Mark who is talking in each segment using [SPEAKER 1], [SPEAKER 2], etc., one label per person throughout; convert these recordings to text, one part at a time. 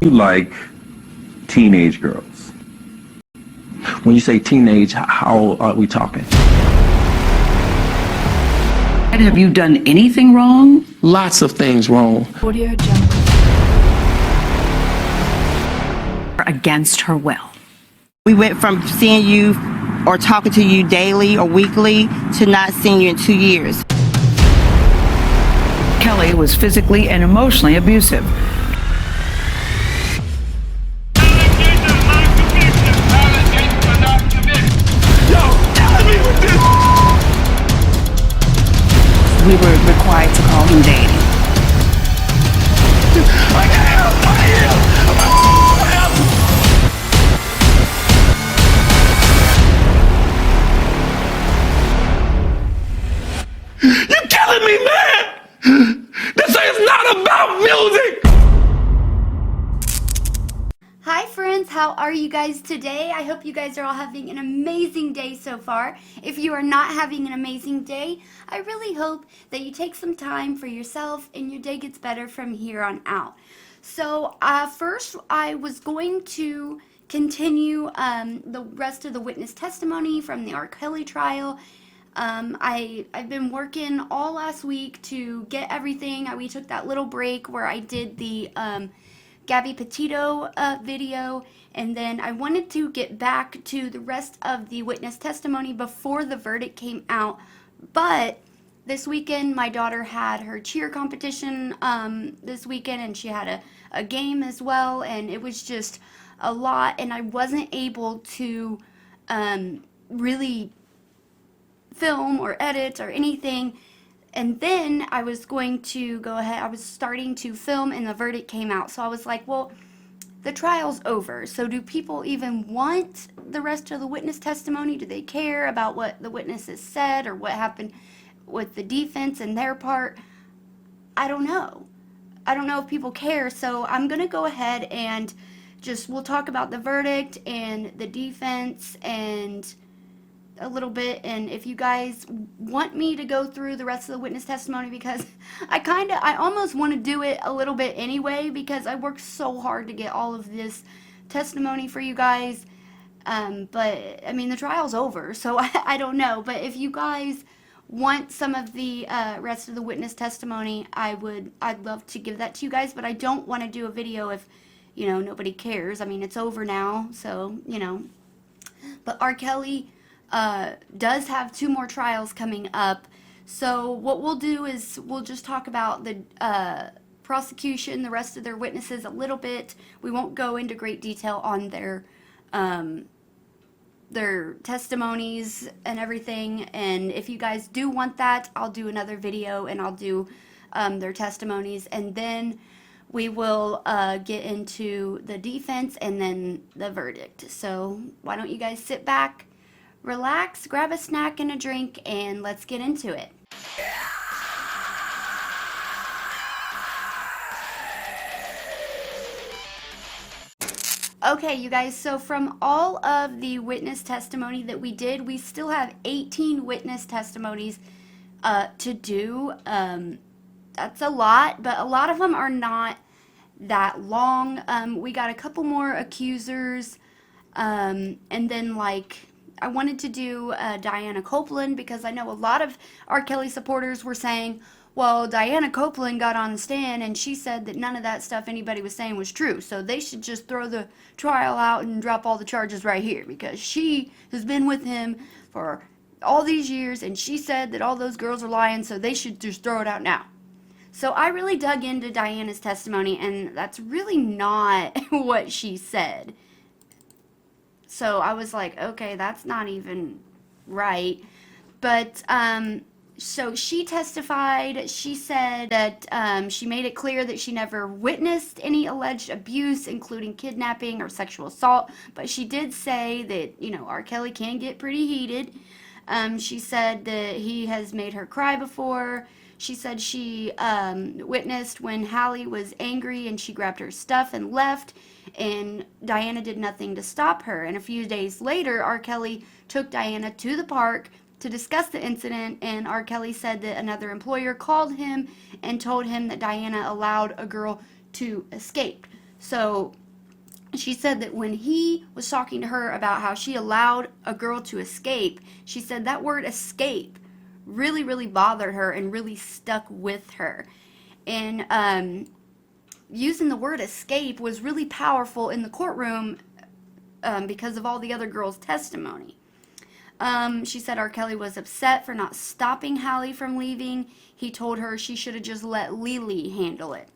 [SPEAKER 1] You like teenage girls. When you say teenage, how old are we talking?
[SPEAKER 2] Have you done anything wrong?
[SPEAKER 1] Lots of things wrong.
[SPEAKER 3] Audio Jungle. Against her will.
[SPEAKER 4] We went from seeing you or talking to you daily or weekly to not seeing you in 2 years.
[SPEAKER 2] Kelly was physically and emotionally abusive. We were required to call him Daddy.
[SPEAKER 1] You're killing me, man! This is not about music!
[SPEAKER 5] Hi friends, how are you guys today? I hope you guys are all having an amazing day so far. If you are not having an amazing day, I really hope that you take some time for yourself and your day gets better from here on out. So first I was going to continue the rest of the witness testimony from the R. Kelly trial. I've been working all last week to get everything. We took that little break where I did the Gabby Petito video, and then I wanted to get back to the rest of the witness testimony before the verdict came out. But this weekend my daughter had her cheer competition this weekend, and she had a game as well, and it was just a lot, and I wasn't able to really film or edit or anything. And then I was going to go ahead, I was starting to film, and the verdict came out. So I was like, well, the trial's over. So do people even want the rest of the witness testimony? Do they care about what the witnesses said or what happened with the defense and their part? I don't know. I don't know if people care. So I'm going to go ahead and we'll talk about the verdict and the defense and a little bit, and if you guys want me to go through the rest of the witness testimony, because I almost want to do it a little bit anyway, because I worked so hard to get all of this testimony for you guys, but I mean the trial's over, so I don't know. But if you guys want some of the rest of the witness testimony, I'd love to give that to you guys, but I don't want to do a video if nobody cares. I mean, it's over now, so but R. Kelly does have 2 more trials coming up. So what we'll do is we'll just talk about the prosecution, the rest of their witnesses a little bit. We won't go into great detail on their testimonies and everything. And if you guys do want that, I'll do another video and I'll do their testimonies, and then we will get into the defense and then the verdict. So why don't you guys sit back, relax, grab a snack and a drink, and let's get into it. Okay, you guys, so from all of the witness testimony that we did, we still have 18 witness testimonies to do. That's a lot, but a lot of them are not that long. We got a couple more accusers, and then I wanted to do Diana Copeland, because I know a lot of R. Kelly supporters were saying, well, Diana Copeland got on the stand and she said that none of that stuff anybody was saying was true, so they should just throw the trial out and drop all the charges right here, because she has been with him for all these years and she said that all those girls are lying, so they should just throw it out now. So I really dug into Diana's testimony, and that's really not what she said. So I was like, okay, that's not even right. But so she testified. She said that she made it clear that she never witnessed any alleged abuse, including kidnapping or sexual assault. But she did say that, R. Kelly can get pretty heated. She said that he has made her cry before. She said she witnessed when Hallie was angry and she grabbed her stuff and left, and Diana did nothing to stop her. And a few days later, R. Kelly took Diana to the park to discuss the incident, and R. Kelly said that another employer called him and told him that Diana allowed a girl to escape. So she said that when he was talking to her about how she allowed a girl to escape, she said that word escape really, really bothered her and really stuck with her. And using the word escape was really powerful in the courtroom because of all the other girls' testimony. She said R. Kelly was upset for not stopping Hallie from leaving. He told her she should have just let Lily handle it.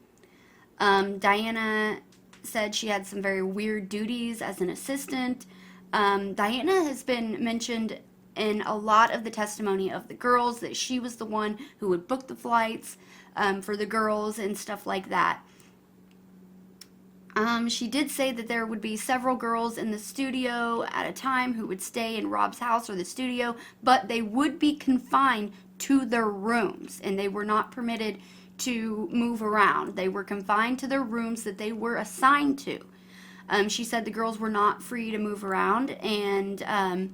[SPEAKER 5] Diana said she had some very weird duties as an assistant. Diana has been mentioned in a lot of the testimony of the girls, that she was the one who would book the flights for the girls and stuff like that. She did say that there would be several girls in the studio at a time who would stay in Rob's house or the studio, but they would be confined to their rooms, and they were not permitted to move around. They were confined to their rooms that they were assigned to. She said the girls were not free to move around, and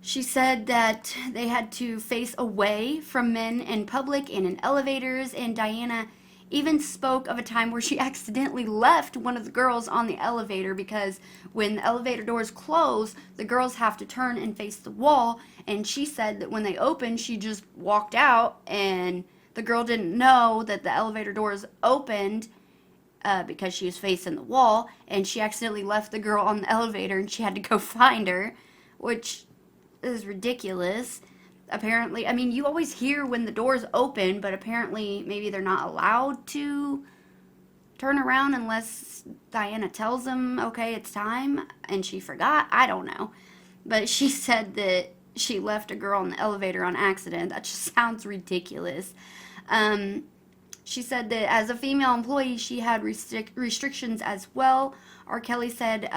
[SPEAKER 5] she said that they had to face away from men in public and in elevators, and Diana even spoke of a time where she accidentally left one of the girls on the elevator, because when the elevator doors close, the girls have to turn and face the wall, and she said that when they opened, she just walked out, and the girl didn't know that the elevator doors opened because she was facing the wall, and she accidentally left the girl on the elevator, and she had to go find her, which is ridiculous. Apparently, I mean, you always hear when the doors open, but apparently maybe they're not allowed to turn around unless Diana tells them, okay, it's time, and she forgot. I don't know. But she said that she left a girl in the elevator on accident. That just sounds ridiculous. She said that as a female employee, she had restrictions as well. R. Kelly said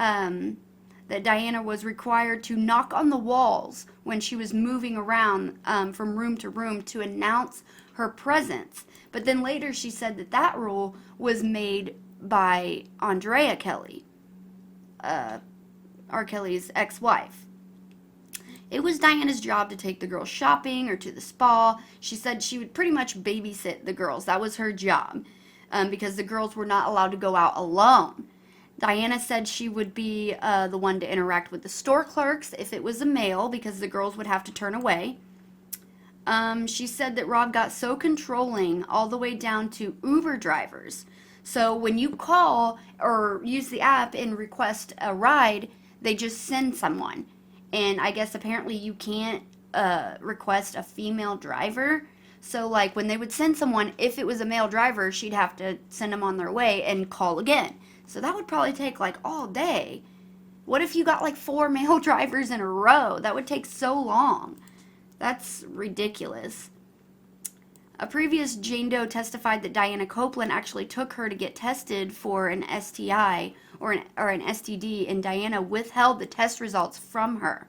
[SPEAKER 5] that Diana was required to knock on the walls when she was moving around from room to room to announce her presence. But then later she said that that rule was made by Andrea Kelly, R. Kelly's ex-wife. It was Diana's job to take the girls shopping or to the spa. She said she would pretty much babysit the girls. That was her job because the girls were not allowed to go out alone. Diana said she would be the one to interact with the store clerks if it was a male, because the girls would have to turn away. She said that Rob got so controlling all the way down to Uber drivers. So when you call or use the app and request a ride, they just send someone. And I guess apparently you can't request a female driver. So like when they would send someone, if it was a male driver, she'd have to send them on their way and call again. So that would probably take like all day. What if you got like 4 male drivers in a row? That would take so long. That's ridiculous. A previous Jane Doe testified that Diana Copeland actually took her to get tested for an STI or an STD, and Diana withheld the test results from her.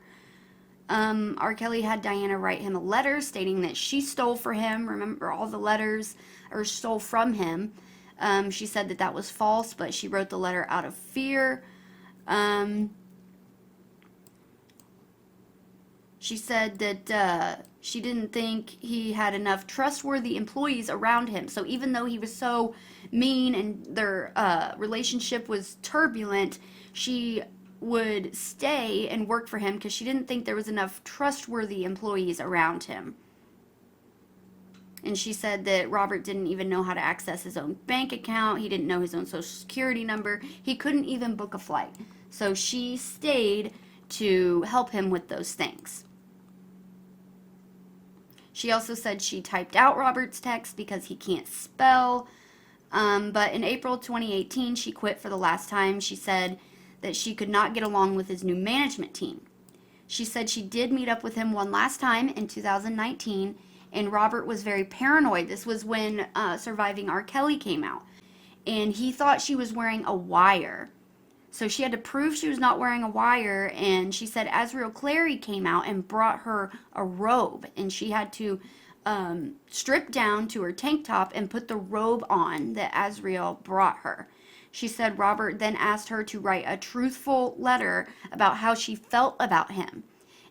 [SPEAKER 5] R. Kelly had Diana write him a letter stating that she stole for him. Remember all the letters, or stole from him. She said that that was false, but she wrote the letter out of fear. She said that she didn't think he had enough trustworthy employees around him. So even though he was so mean and their relationship was turbulent, she would stay and work for him because she didn't think there was enough trustworthy employees around him. And she said that Robert didn't even know how to access his own bank account. He didn't know his own social security number. He couldn't even book a flight. So she stayed to help him with those things. She also said she typed out Robert's text because he can't spell. But in April 2018, she quit for the last time. She said that she could not get along with his new management team. She said she did meet up with him one last time in 2019, and Robert was very paranoid. This was when Surviving R. Kelly came out. And he thought she was wearing a wire. So she had to prove she was not wearing a wire, and she said Azriel Clary came out and brought her a robe, and she had to strip down to her tank top and put the robe on that Azriel brought her. She said Robert then asked her to write a truthful letter about how she felt about him.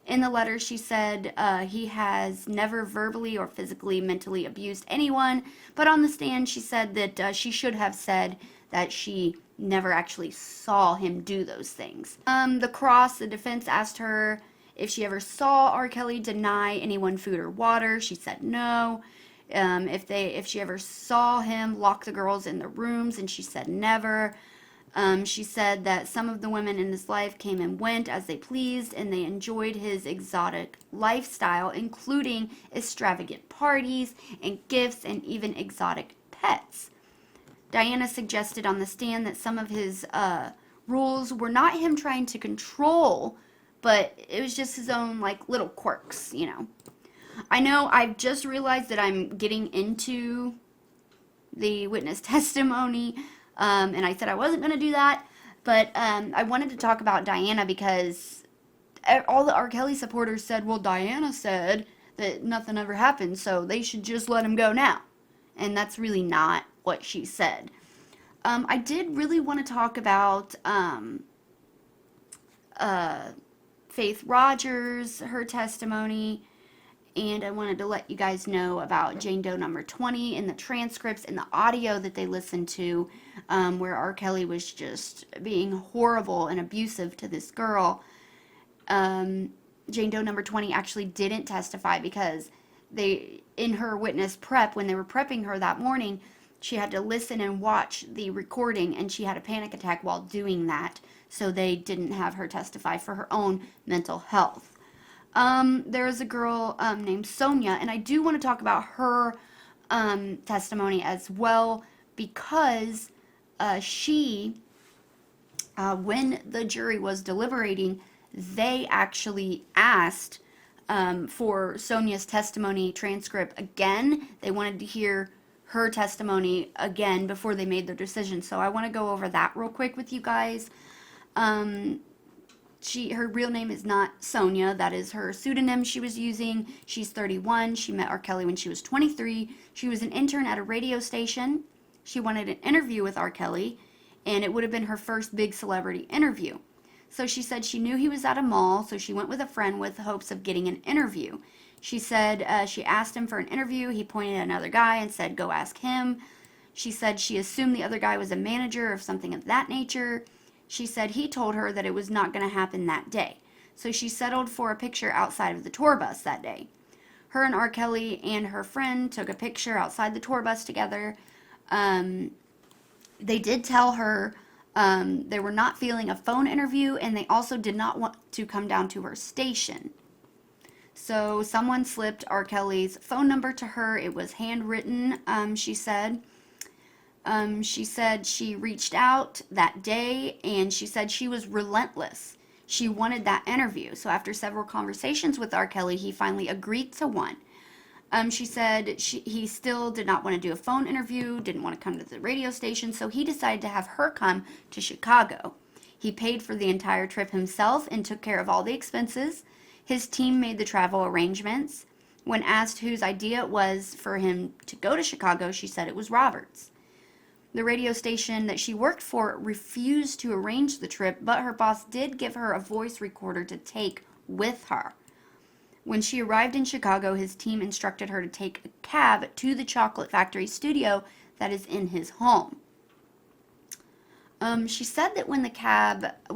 [SPEAKER 5] In the letter, she said he has never verbally or physically, mentally abused anyone, but on the stand, she said that she should have said that she never actually saw him do those things. The defense asked her if she ever saw R. Kelly deny anyone food or water. She said no. If she ever saw him lock the girls in the rooms, and she said never. She said that some of the women in his life came and went as they pleased, and they enjoyed his exotic lifestyle, including extravagant parties and gifts and even exotic pets. Diana suggested on the stand that some of his rules were not him trying to control, but it was just his own, like, little quirks, you know. I know I've just realized that I'm getting into the witness testimony, and I said I wasn't going to do that, but I wanted to talk about Diana because all the R. Kelly supporters said, well, Diana said that nothing ever happened, so they should just let him go now. And that's really not what she said. I did really want to talk about Faith Rogers, her testimony, and I wanted to let you guys know about Jane Doe number 20 and the transcripts and the audio that they listened to, where R. Kelly was just being horrible and abusive to this girl. Jane Doe number 20 actually didn't testify because in her witness prep, when they were prepping her that morning, she had to listen and watch the recording, and she had a panic attack while doing that, so they didn't have her testify for her own mental health. There is a girl named Sonya, and I do want to talk about her testimony as well, because when the jury was deliberating, they actually asked for Sonya's testimony transcript again. They wanted to hear her testimony again before they made their decision. So I want to go over that real quick with you guys. Her real name is not Sonya. That is her pseudonym she was using. She's 31. She met R. Kelly when she was 23. She was an intern at a radio station. She wanted an interview with R. Kelly, and it would have been her first big celebrity interview. So she said she knew he was at a mall, so she went with a friend with hopes of getting an interview. She said she asked him for an interview. He pointed at another guy and said, go ask him. She said she assumed the other guy was a manager or something of that nature. She said he told her that it was not going to happen that day. So she settled for a picture outside of the tour bus that day. Her and R. Kelly and her friend took a picture outside the tour bus together. They did tell her they were not feeling a phone interview, and they also did not want to come down to her station. So someone slipped R. Kelly's phone number to her. It was handwritten, she said. She said she reached out that day, and she said she was relentless. She wanted that interview. So after several conversations with R. Kelly, he finally agreed to one. She said he still did not want to do a phone interview, didn't want to come to the radio station, so he decided to have her come to Chicago. He paid for the entire trip himself and took care of all the expenses. His team made the travel arrangements. When asked whose idea it was for him to go to Chicago, she said it was Robert's. The radio station that she worked for refused to arrange the trip, but her boss did give her a voice recorder to take with her. When she arrived in Chicago, his team instructed her to take a cab to the Chocolate Factory studio that is in his home. She said that when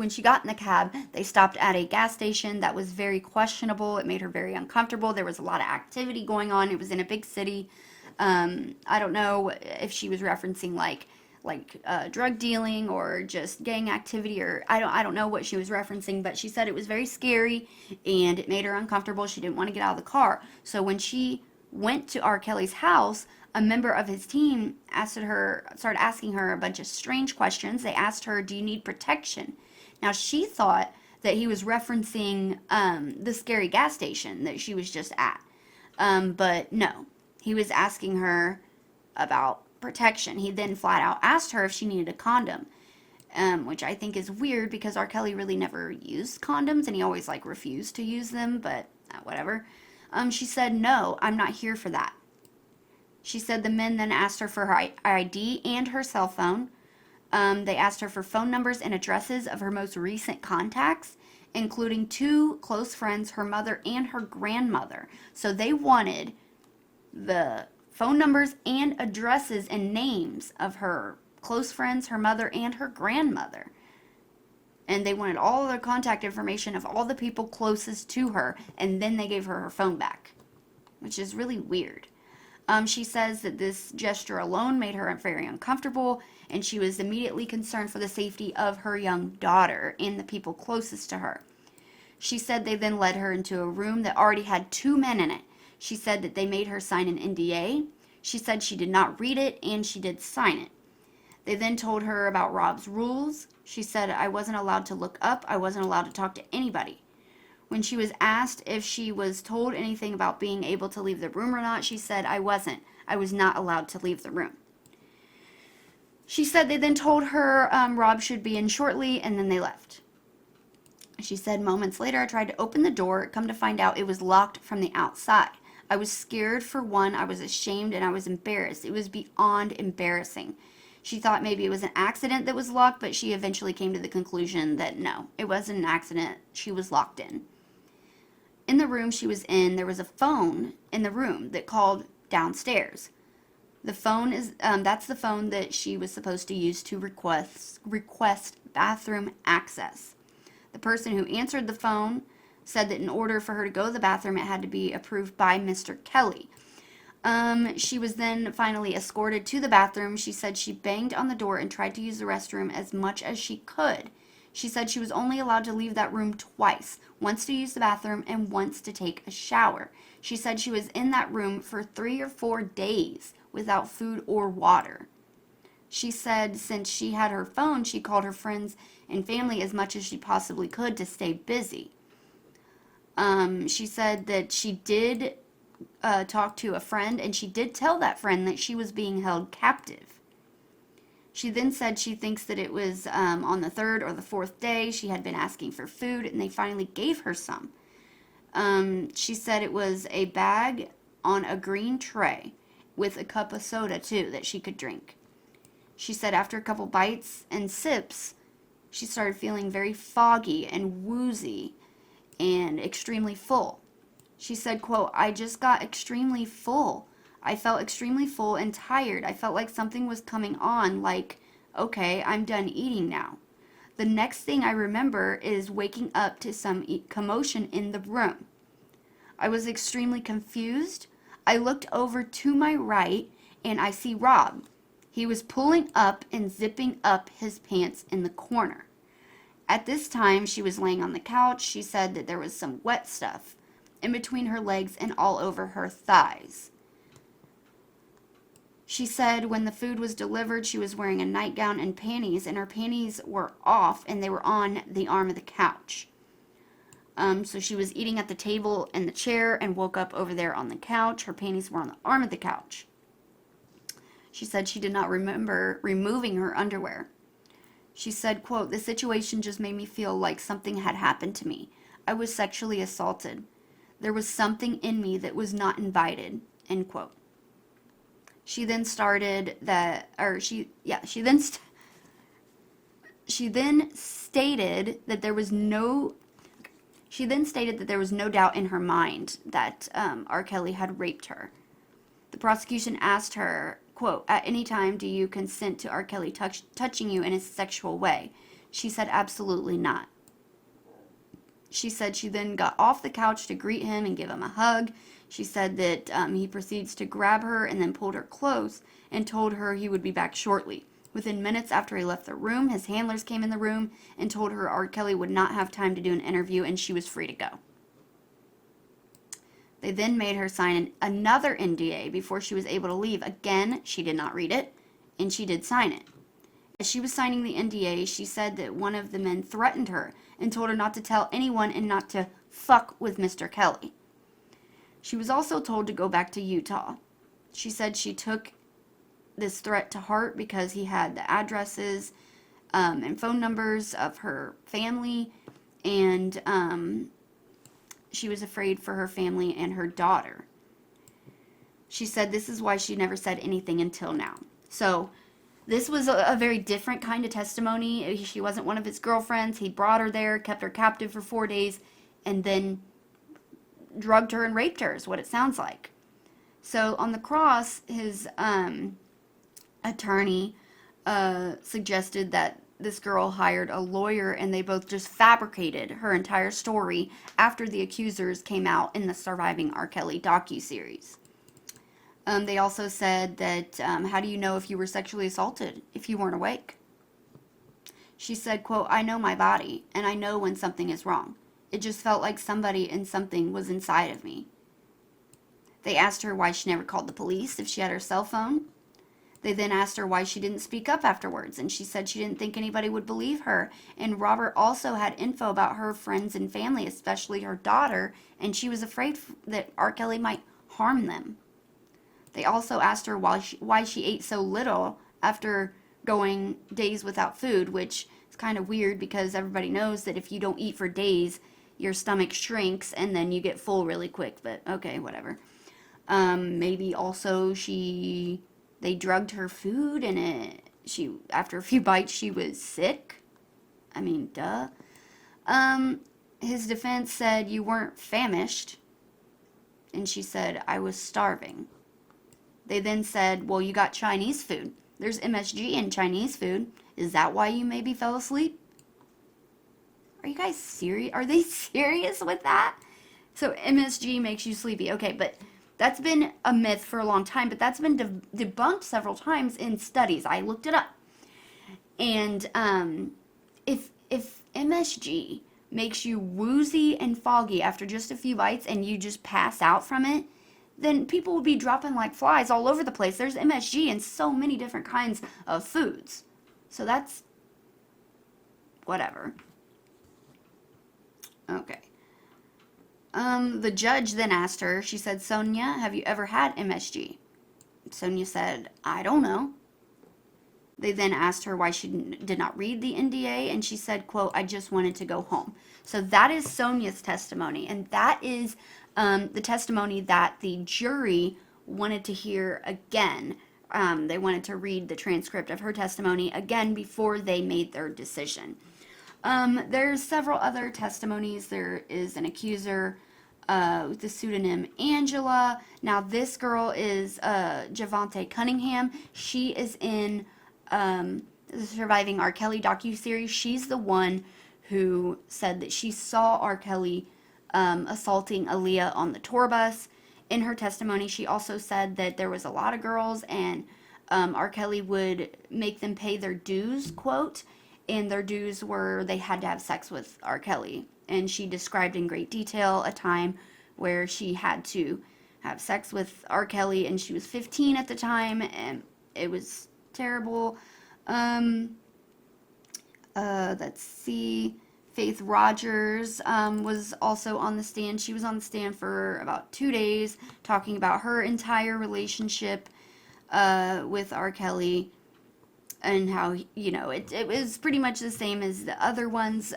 [SPEAKER 5] she got in the cab, they stopped at a gas station that was very questionable. It made her very uncomfortable. There was a lot of activity going on. It was in a big city. I don't know if she was referencing like drug dealing or just gang activity, or I don't know what she was referencing, but she said it was very scary and it made her uncomfortable. She didn't want to get out of the car. So when she went to R. Kelly's house, a member of his team started asking her a bunch of strange questions. They asked her, do you need protection? Now she thought that he was referencing the scary gas station that she was just at. But no, he was asking her about protection. He then flat out asked her if she needed a condom, which I think is weird because R. Kelly really never used condoms, and he always refused to use them, but whatever. She said, no, I'm not here for that. She said the men then asked her for her ID and her cell phone. They asked her for phone numbers and addresses of her most recent contacts, including 2 close friends, her mother and her grandmother. So they wanted the phone numbers and addresses and names of her close friends, her mother, and her grandmother. And they wanted all the contact information of all the people closest to her, and then they gave her her phone back, which is really weird. She says that this gesture alone made her very uncomfortable, and she was immediately concerned for the safety of her young daughter and the people closest to her. She said they then led her into a room that already had 2 men in it. She said that they made her sign an NDA. She said she did not read it, and she did sign it. They then told her about Rob's rules. She said, I wasn't allowed to look up. I wasn't allowed to talk to anybody. When she was asked if she was told anything about being able to leave the room or not, she said, I wasn't. I was not allowed to leave the room. She said they then told her Rob should be in shortly, and then they left. She said, moments later, I tried to open the door. Come to find out it was locked from the outside. I was scared for one. I was ashamed, and I was embarrassed. It was beyond embarrassing. She thought maybe it was an accident that was locked, but she eventually came to the conclusion that no, it wasn't an accident. She was locked in. In the room she was in, there was a phone in the room that called downstairs. The phone is, that's the phone that she was supposed to use to request bathroom access. The person who answered the phone said that in order for her to go to the bathroom, it had to be approved by Mr. Kelly. She was then finally escorted to the bathroom. She said she banged on the door and tried to use the restroom as much as she could. She said she was only allowed to leave that room twice, once to use the bathroom and once to take a shower. She said she was in that room for 3 or 4 days without food or water. She said since she had her phone, she called her friends and family as much as she possibly could to stay busy. She said that she did talk to a friend, and she did tell that friend that she was being held captive. She then said she thinks that it was on the 3rd or the 4th day she had been asking for food, and they finally gave her some. She said it was a bag on a green tray with a cup of soda, too, that she could drink. She said after a couple bites and sips, she started feeling very foggy and woozy and extremely full. She said, quote, I just got extremely full. I felt extremely full and tired. I felt like something was coming on, like, okay, I'm done eating now. The next thing I remember is waking up to some commotion in the room. I was extremely confused. I looked over to my right, and I see Rob. He was pulling up and zipping up his pants in the corner. At this time, she was laying on the couch. She said that there was some wet stuff in between her legs and all over her thighs. She said when the food was delivered, she was wearing a nightgown and panties, and her panties were off and they were on the arm of the couch. So she was eating at the table and the chair and woke up over there on the couch. Her panties were on the arm of the couch. She said she did not remember removing her underwear. She said, quote, the situation just made me feel like something had happened to me. I was sexually assaulted. There was something in me that was not invited, end quote. She then stated that there was no doubt in her mind that R. Kelly had raped her. The prosecution asked her, quote, at any time do you consent to R. Kelly touching you in a sexual way? She said absolutely not. She said she then got off the couch to greet him and give him a hug. She said that he proceeds to grab her and then pulled her close and told her he would be back shortly. Within minutes after he left the room, his handlers came in the room and told her R. Kelly would not have time to do an interview and she was free to go. They then made her sign another NDA before she was able to leave. Again, she did not read it, and she did sign it. As she was signing the NDA, she said that one of the men threatened her and told her not to tell anyone and not to fuck with Mr. Kelly. She was also told to go back to Utah. She said she took this threat to heart because he had the addresses and phone numbers of her family, and she was afraid for her family and her daughter. She said this is why she never said anything until now. So this was a very different kind of testimony. She wasn't one of his girlfriends. He brought her there, kept her captive for 4 days, and then drugged her and raped her is what it sounds like. So on the cross, his attorney suggested that this girl hired a lawyer and they both just fabricated her entire story after the accusers came out in the Surviving R. Kelly docuseries. They also said that, how do you know if you were sexually assaulted if you weren't awake? She said, quote, I know my body, and I know when something is wrong. It just felt like somebody and something was inside of me. They asked her why she never called the police if she had her cell phone. They then asked her why she didn't speak up afterwards, and she said she didn't think anybody would believe her. And Robert also had info about her friends and family, especially her daughter, and she was afraid that R. Kelly might harm them. They also asked her why she ate so little after going days without food, which is kind of weird because everybody knows that if you don't eat for days, your stomach shrinks and then you get full really quick, but okay, whatever. Maybe also they drugged her food and after a few bites she was sick. I mean, duh. His defense said, you weren't famished. And she said, I was starving. They then said, well, you got Chinese food. There's MSG in Chinese food. Is that why you maybe fell asleep? Are you guys serious? Are they serious with that? So MSG makes you sleepy. Okay, but that's been a myth for a long time, but that's been debunked several times in studies. I looked it up. And if MSG makes you woozy and foggy after just a few bites and you just pass out from it, then people would be dropping like flies all over the place. There's MSG in so many different kinds of foods. So that's whatever. Okay. The judge then asked her, she said, Sonya, have you ever had MSG? Sonya said, I don't know. They then asked her why she did not read the NDA, and she said, quote, I just wanted to go home. So that is Sonya's testimony, and that is the testimony that the jury wanted to hear again. They wanted to read the transcript of her testimony again before they made their decision. There's several other testimonies. There is an accuser with the pseudonym Angela. Now this girl is Javontae Cunningham. She is in the Surviving R. Kelly docuseries. She's the one who said that she saw R. Kelly assaulting Aaliyah on the tour bus. In her testimony, she also said that there was a lot of girls and R. Kelly would make them pay their dues, quote, and their dues were they had to have sex with R. Kelly. And she described in great detail a time where she had to have sex with R. Kelly, and she was 15 at the time, and it was terrible. Let's see. Faith Rogers was also on the stand. She was on the stand for about 2 days talking about her entire relationship with R. Kelly and how, you know, it was pretty much the same as the other ones.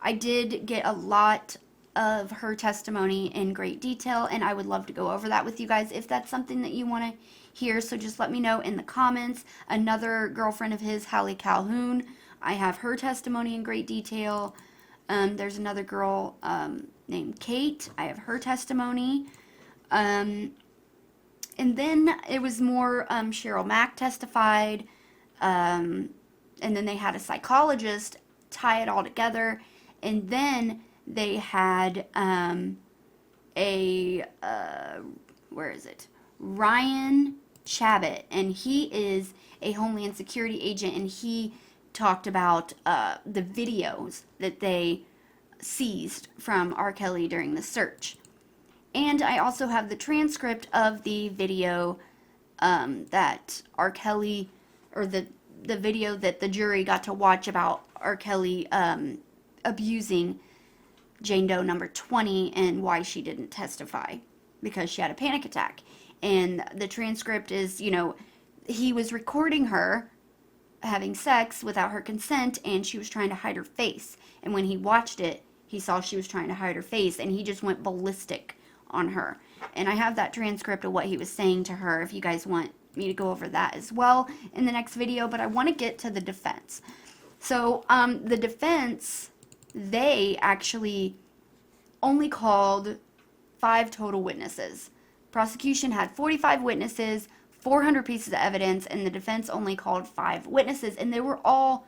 [SPEAKER 5] I did get a lot of her testimony in great detail, and I would love to go over that with you guys if that's something that you want to hear. So just let me know in the comments. Another girlfriend of his, Hallie Calhoun, I have her testimony in great detail. There's another girl named Kate. I have her testimony. And then it was more Cheryl Mack testified. And then they had a psychologist tie it all together. And then they had where is it? Ryan Chabot. And he is a Homeland Security agent, and he talked about the videos that they seized from R. Kelly during the search. And I also have the transcript of the video that R. Kelly, or the video that the jury got to watch about R. Kelly abusing Jane Doe number 20 and why she didn't testify, because she had a panic attack. And the transcript is, you know, he was recording her having sex without her consent, and she was trying to hide her face. And when he watched it, he saw she was trying to hide her face, and he just went ballistic on her. And I have that transcript of what he was saying to her if you guys want me to go over that as well in the next video. But I want to get to the defense. So the defense, they actually only called 5 total witnesses. Prosecution had 45 witnesses. 400 pieces of evidence, and the defense only called 5 witnesses, and they were all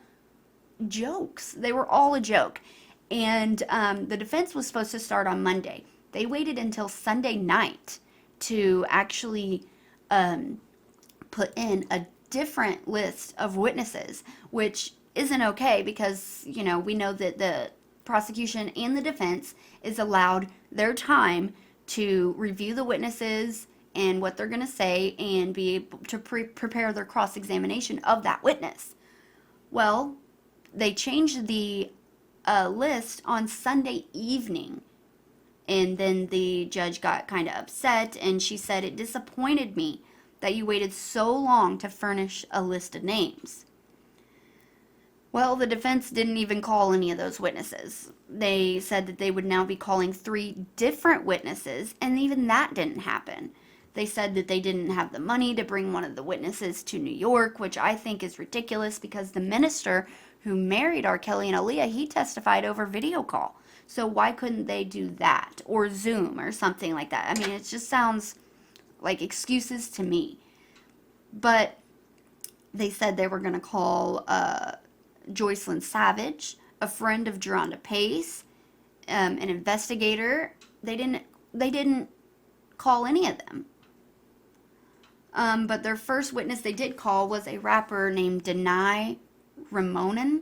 [SPEAKER 5] jokes. They were all a joke. And the defense was supposed to start on Monday. They waited until Sunday night to actually put in a different list of witnesses, which isn't okay because, you know, we know that the prosecution and the defense is allowed their time to review the witnesses and what they're going to say and be able to prepare their cross-examination of that witness. Well, they changed the list on Sunday evening, and then the judge got kind of upset, and she said, "It disappointed me that you waited so long to furnish a list of names." Well, the defense didn't even call any of those witnesses. They said that they would now be calling 3 different witnesses, and even that didn't happen. They said that they didn't have the money to bring one of the witnesses to New York, which I think is ridiculous because the minister who married R. Kelly and Aaliyah, he testified over video call. So why couldn't they do that or Zoom or something like that? I mean, it just sounds like excuses to me. But they said they were going to call Joycelyn Savage, a friend of Geronda Pace, an investigator. They didn't call any of them. But their first witness they did call was a rapper named Denai Ramonen.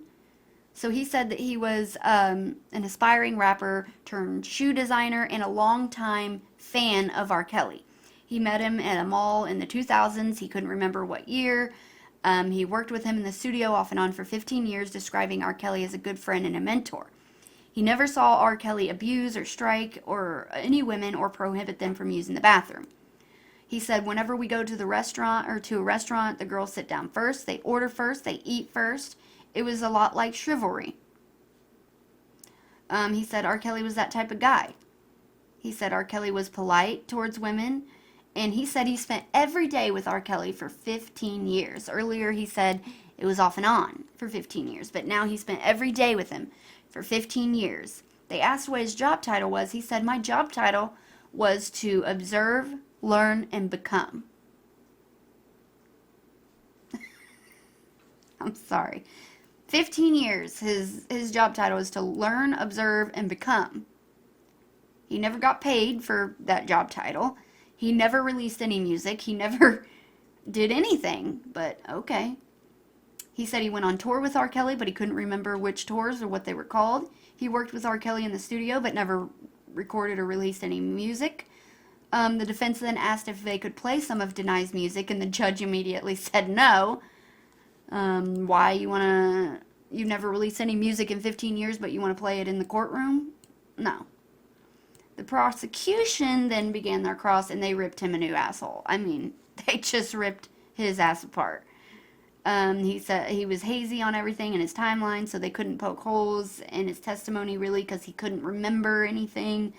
[SPEAKER 5] So he said that he was an aspiring rapper turned shoe designer and a longtime fan of R. Kelly. He met him at a mall in the 2000s. He couldn't remember what year. He worked with him in the studio off and on for 15 years, describing R. Kelly as a good friend and a mentor. He never saw R. Kelly abuse or strike or any women or prohibit them from using the bathroom. He said, whenever we go to the restaurant or to a restaurant, the girls sit down first, they order first, they eat first. It was a lot like chivalry. He said R. Kelly was that type of guy. He said R. Kelly was polite towards women, and he said he spent every day with R. Kelly for 15 years. Earlier he said it was off and on for 15 years, but now he spent every day with him for 15 years. They asked what his job title was. He said, my job title was to observe, learn, and become. I'm sorry. 15 years, his job title is to learn, observe, and become. He never got paid for that job title. He never released any music. He never did anything, but okay. He said he went on tour with R. Kelly, but he couldn't remember which tours or what they were called. He worked with R. Kelly in the studio, but never recorded or released any music. The defense then asked if they could play some of Denai's music, and the judge immediately said no. Why you never released any music in 15 years, but you want to play it in the courtroom? No. The prosecution then began their cross, and they ripped him a new asshole. I mean, they just ripped his ass apart. He said he was hazy on everything in his timeline, so they couldn't poke holes in his testimony, really, because he couldn't remember anything.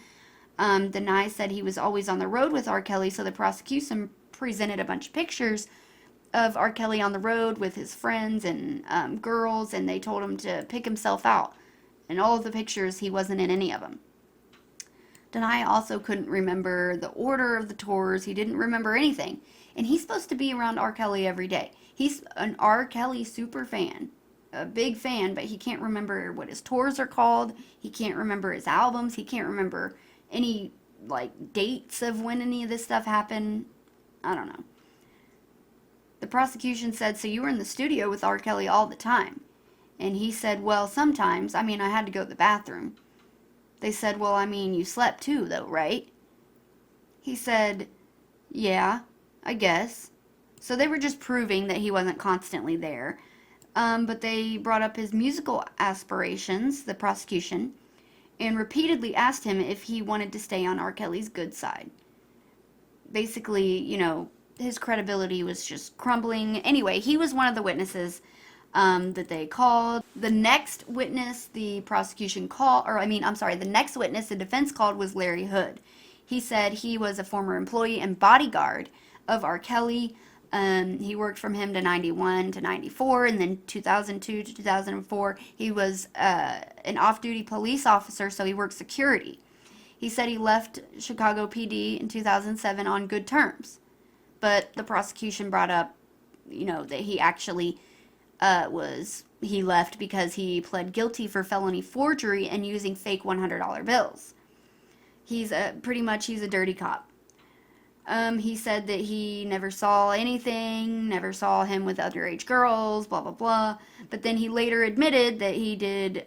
[SPEAKER 5] Denai said he was always on the road with R. Kelly, so the prosecution presented a bunch of pictures of R. Kelly on the road with his friends and girls, and they told him to pick himself out. In all of the pictures, he wasn't in any of them. Denai also couldn't remember the order of the tours. He didn't remember anything. And he's supposed to be around R. Kelly every day. He's an R. Kelly super fan, a big fan, but he can't remember what his tours are called. He can't remember his albums. He can't remember any, dates of when any of this stuff happened. I don't know. The prosecution said, so you were in the studio with R. Kelly all the time? And he said, well, sometimes. I had to go to the bathroom. They said, well, you slept too, though, right? He said, yeah, I guess. So they were just proving that he wasn't constantly there. But they brought up his musical aspirations, the prosecution, and repeatedly asked him if he wanted to stay on R. Kelly's good side. Basically, his credibility was just crumbling. Anyway, he was one of the witnesses that they called. The next witness the prosecution called, the next witness the defense called was Larry Hood. He said he was a former employee and bodyguard of R. Kelly. He worked from him to 91 to 94, and then 2002 to 2004. He was an off-duty police officer, so he worked security. He said he left Chicago PD in 2007 on good terms. but the prosecution brought up, that he actually he left because he pled guilty for felony forgery and using fake $100 bills. He's pretty much a dirty cop. He said that he never saw anything, never saw him with underage girls, blah, blah, blah. But then he later admitted that he did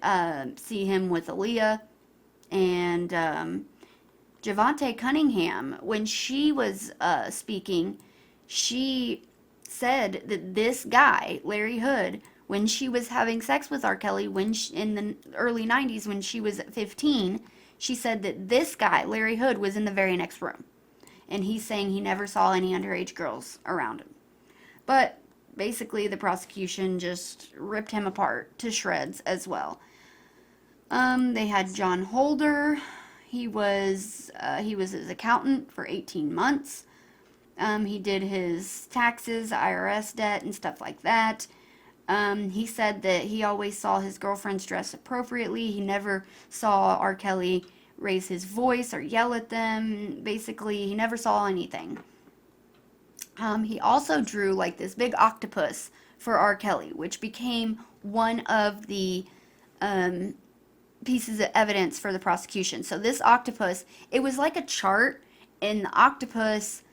[SPEAKER 5] see him with Aaliyah. And Javontae Cunningham, when she was speaking, she said that this guy, Larry Hood, when she was having sex with R. Kelly in the early 90s when she was 15, she said that this guy, Larry Hood, was in the very next room. And he's saying he never saw any underage girls around him. But basically the prosecution just ripped him apart to shreds as well. They had John Holder. He was his accountant for 18 months. He did his taxes, IRS debt, and stuff like that. He said that he always saw his girlfriends dress appropriately. He never saw R. Kelly raise his voice or yell at them. Basically, he never saw anything. He also drew like this big octopus for R. Kelly, which became one of the pieces of evidence for the prosecution. So this octopus, it was like a chart, and the octopus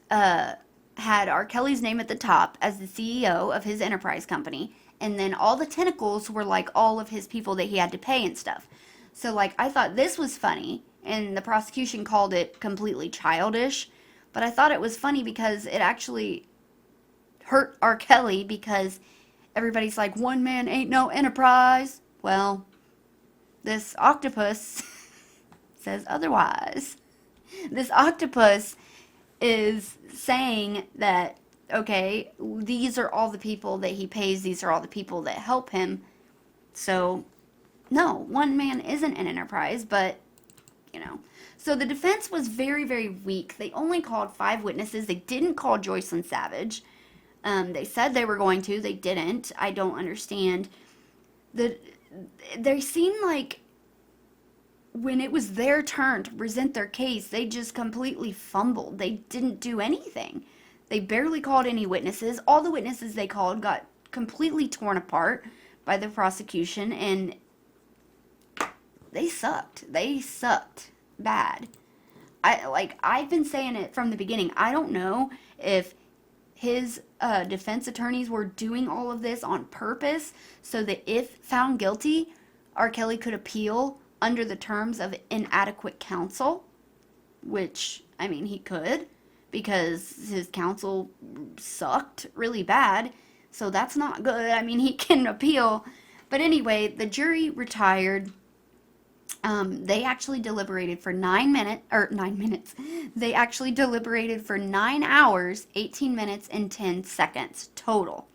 [SPEAKER 5] had R. Kelly's name at the top as the CEO of his enterprise company, and then all the tentacles were like all of his people that he had to pay and stuff. So like I thought this was funny, and the prosecution called it completely childish, but I thought it was funny because it actually hurt R. Kelly, because everybody's like, one man ain't no enterprise. Well, this octopus says otherwise. This octopus is saying that, okay, these are all the people that he pays, these are all the people that help him. So, no, one man isn't an enterprise, but, So the defense was very, very weak. They only called 5 witnesses. They didn't call Joycelyn Savage. They said they were going to. They didn't. I don't understand. They seemed like when it was their turn to present their case, they just completely fumbled. They didn't do anything. They barely called any witnesses. All the witnesses they called got completely torn apart by the prosecution, and they sucked. They sucked bad. I've been saying it from the beginning. I don't know if his defense attorneys were doing all of this on purpose so that if found guilty, R. Kelly could appeal under the terms of inadequate counsel, which, I mean, he could, because his counsel sucked really bad, so that's not good. I mean, he can appeal. But anyway, the jury retired. They actually deliberated for 9 minutes. They actually deliberated for 9 hours, 18 minutes, and 10 seconds total.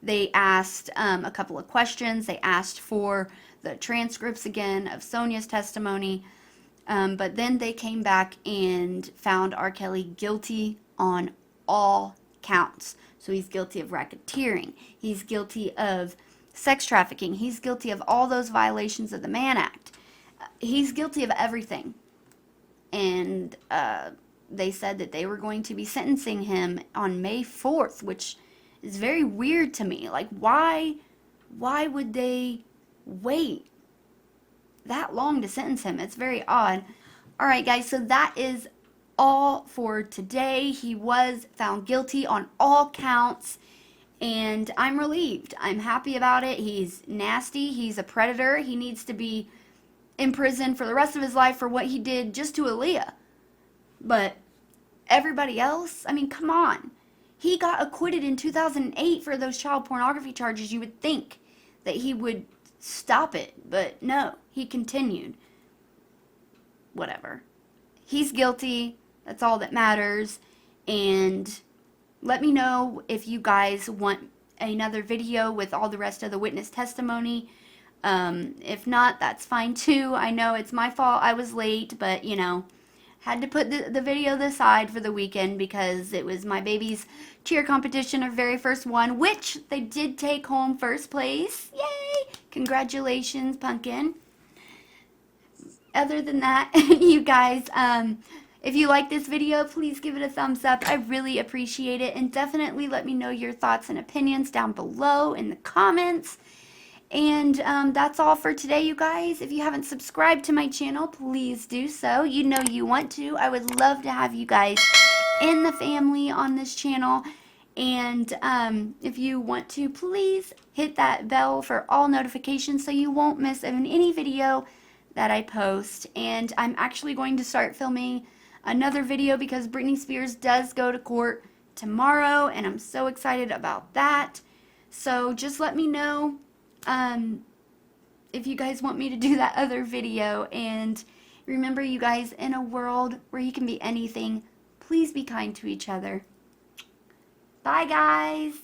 [SPEAKER 5] They asked a couple of questions. They asked for the transcripts again of Sonya's testimony. But then they came back and found R. Kelly guilty on all counts. So he's guilty of racketeering. He's guilty of sex trafficking. He's guilty of all those violations of the Mann Act. He's guilty of everything. And they said that they were going to be sentencing him on May 4th, which is very weird to me. Like, why would they wait that long to sentence him? It's very odd. Alright guys, so that is all for today. He was found guilty on all counts, and I'm relieved. I'm happy about it. He's nasty. He's a predator. He needs to be in prison for the rest of his life for what he did just to Aaliyah. But everybody else, I mean, come on. He got acquitted in 2008 for those child pornography charges. You would think that he would stop it, but no, he continued. Whatever. He's guilty. That's all that matters. And let me know if you guys want another video with all the rest of the witness testimony. If not, that's fine too. I know it's my fault. I was late, but had to put the video aside for the weekend because it was my baby's cheer competition, her very first one, which they did take home first place. Yay! Congratulations, Pumpkin. Other than that, you guys, If you like this video, please give it a thumbs up. I really appreciate it. And definitely let me know your thoughts and opinions down below in the comments. And that's all for today, you guys. If you haven't subscribed to my channel, please do so. You know you want to. I would love to have you guys in the family on this channel. And if you want to, please hit that bell for all notifications so you won't miss any video that I post. And I'm actually going to start filming another video because Britney Spears does go to court tomorrow, and I'm so excited about that. So just let me know if you guys want me to do that other video. And remember, you guys, in a world where you can be anything, please be kind to each other. Bye, guys.